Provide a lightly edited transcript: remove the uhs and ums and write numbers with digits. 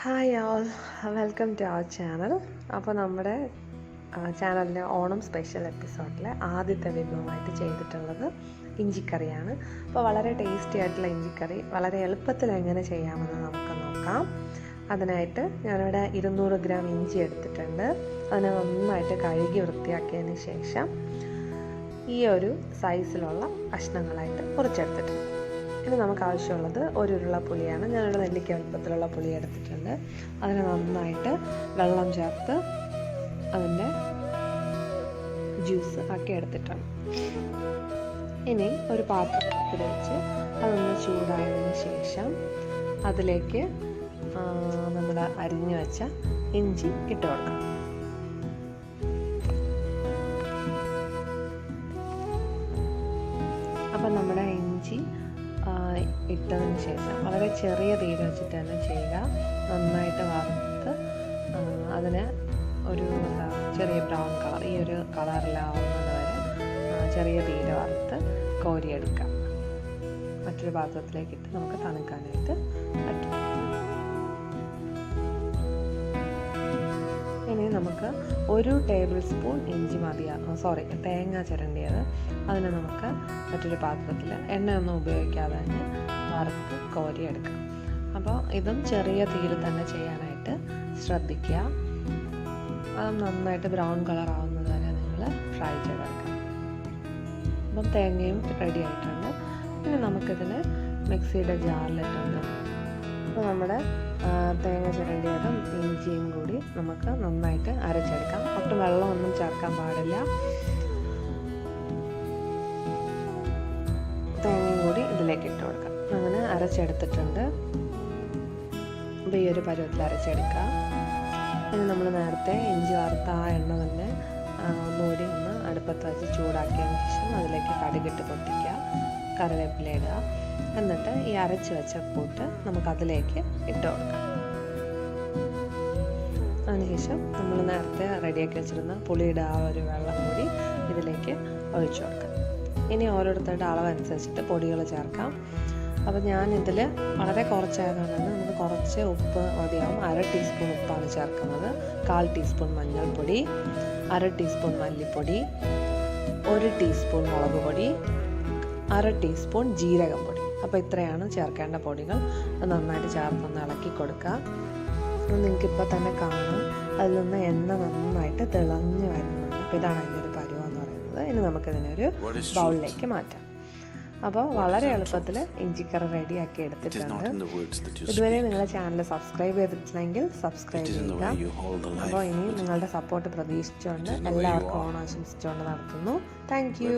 Hi all, welcome to our channel. അപ്പോൾ നമ്മുടെ ചാനലിലെ ഓണം സ്പെഷ്യൽ എപ്പിസോഡിലെ ആദ്യത്തെ വിഭവമായിട്ട് ചെയ്തിട്ടുള്ളത് ഇഞ്ചിക്കറിയാണ്. അപ്പോൾ വളരെ ടേസ്റ്റി ആയിട്ടുള്ള ഇഞ്ചിക്കറി വളരെ എളുപ്പത്തിൽ എങ്ങനെ ചെയ്യാമെന്ന് നമുക്ക് നോക്കാം. അതിനായിട്ട് ഞാനിവിടെ 200 ഗ്രാം ഇഞ്ചി എടുത്തിട്ടുണ്ട്. അതിനെ നന്നായിട്ട് കഴുകി വൃത്തിയാക്കിയതിന് ശേഷം ഈ ഒരു സൈസിലുള്ള കഷ്ണങ്ങളായിട്ട് മുറിച്ചെടുത്തിട്ടുണ്ട്. ഇനി നമുക്ക് ആവശ്യമുള്ളത് ഒരു ഉരുള പുളിയാണ്. ഞാനിവിടെ നെല്ലിക്ക വലുപ്പത്തിലുള്ള പുളി എടുത്തിട്ടുണ്ട്. അതിനെ നന്നായിട്ട് വെള്ളം ചേർത്ത് അതിൻ്റെ ജ്യൂസ് ആക്കി എടുത്തിട്ടുണ്ട്. ഇനി ഒരു പാത്രത്തിൽ വെച്ച് അതൊന്ന് ചൂടായതിന് ശേഷം അതിലേക്ക് നമ്മൾ അരിഞ്ഞു വെച്ച ഇഞ്ചി ഇട്ട് കൊടുക്കാം. അപ്പം നമ്മുടെ ഇഞ്ചി ഇട്ടതിന് ശേഷം വളരെ ചെറിയ തീയിൽ വെച്ചിട്ട് തന്നെ ചെയ്യുക. നന്നായിട്ട് വറുത്ത് അതിന് ഒരു ചെറിയ ബ്രൗൺ കളർ, ഈ ഒരു കളറിലാവുന്നത് വരെ ചെറിയ തീയിൽ വറുത്ത് കോരിയെടുക്കാം. മറ്റൊരു പാത്രത്തിലേക്ക് ഇട്ട് നമുക്ക് തണുക്കാനായിട്ട് പറ്റും. ഇനി നമുക്ക് 1 ടേബിൾ സ്പൂൺ ഇഞ്ചി തേങ്ങ ചിരണ്ടിയത് അതിനെ നമുക്ക് മറ്റൊരു പാത്രത്തിൽ എണ്ണയൊന്നും ഉപയോഗിക്കാതെ തന്നെ വറുത്ത് കോരിയെടുക്കാം. അപ്പോൾ ഇതും ചെറിയ തീയിൽ തന്നെ ചെയ്യാനായിട്ട് ശ്രദ്ധിക്കുക. അത് നന്നായിട്ട് ബ്രൗൺ കളർ ആവുന്നത് വരെ നിങ്ങൾ ഫ്രൈ ചെയ്തെടുക്കാം. അപ്പം തേങ്ങയും റെഡി ആയിട്ടുണ്ട്. ഇനി നമുക്കിതിന് മിക്സിയുടെ ജാറിലിട്ടുണ്ട്. അപ്പോൾ നമ്മുടെ തേങ്ങ ചിരണ്ടിയതും ഇഞ്ചിയും കൂടി നമുക്ക് നന്നായിട്ട് അരച്ചെടുക്കാം. ഒട്ടും വെള്ളമൊന്നും ചേർക്കാൻ പാടില്ല. തേങ്ങയും കൂടി ഇതിലേക്ക് ഇട്ട് കൊടുക്കാം. അങ്ങനെ അരച്ചെടുത്തിട്ടുണ്ട്. അപ്പോൾ ഈ ഒരു പരുവത്തിൽ അരച്ചെടുക്കാം. ഇനി നമ്മൾ നേരത്തെ ഇഞ്ചി വറുത്ത ആ എണ്ണ തന്നെ ഒന്നുകൂടി ഒന്ന് അടുപ്പത്ത് വെച്ച് ചൂടാക്കിയതിന് ശേഷം അതിലേക്ക് കടുകിട്ട് പൊട്ടിക്കുക, കറിവേപ്പില ഇടുക. എന്നിട്ട് ഈ അരച്ച് വെച്ച കൂട്ട് നമുക്കതിലേക്ക് ഇട്ട് കൊടുക്കാം. അതിനുശേഷം നമ്മൾ നേരത്തെ റെഡിയാക്കി വെച്ചിരുന്ന പുളിയുടെ ആ ഒരു വെള്ളം കൂടി ഇതിലേക്ക് ഒഴിച്ചു കൊടുക്കാം. ഇനി ഓരോരുത്തരുടെ അളവനുസരിച്ചിട്ട് പൊടികൾ ചേർക്കാം. അപ്പോൾ ഞാനിതിൽ വളരെ കുറച്ചായതുകൊണ്ട് തന്നെ നമുക്ക് കുറച്ച് ഉപ്പ് മതിയാവും. 1/2 ടീസ്പൂൺ ഉപ്പാണ് ചേർക്കുന്നത്. 1/4 ടീസ്പൂൺ മഞ്ഞൾപ്പൊടി, 1/2 ടീസ്പൂൺ മല്ലിപ്പൊടി, 1 ടീസ്പൂൺ മുളക് പൊടി, 1/2 ടീസ്പൂൺ ജീരകം പൊടി. അപ്പോൾ ഇത്രയാണ് ചേർക്കേണ്ട പൊടികൾ. അത് നന്നായിട്ട് ചേർത്തൊന്ന് ഇളക്കി കൊടുക്കുക. നിങ്ങൾക്കിപ്പോൾ തന്നെ കാണാം അതിൽ നിന്ന് എണ്ണ നന്നായിട്ട് തിളഞ്ഞ് വരുന്നുണ്ട്. അപ്പോൾ ഇതാണ് അതിൻ്റെ ഒരു പരുവം എന്ന് പറയുന്നത്. ഇനി നമുക്കിതിനൊരു ബൗളിലേക്ക് മാറ്റാം. അപ്പോൾ വളരെ എളുപ്പത്തിൽ ഇഞ്ചിക്കറി റെഡിയാക്കി എടുത്തിട്ടുണ്ട്. ഇതുവരെ നിങ്ങളുടെ ചാനൽ സബ്സ്ക്രൈബ് ചെയ്തിട്ടില്ലെങ്കിൽ സബ്സ്ക്രൈബ് ചെയ്യുക. അപ്പോൾ ഇനി നിങ്ങളുടെ സപ്പോർട്ട് പ്രതീക്ഷിച്ചുകൊണ്ട് എല്ലാവർക്കും ഓണം ആശംസിച്ചുകൊണ്ട് നടത്തുന്നു. Thank you.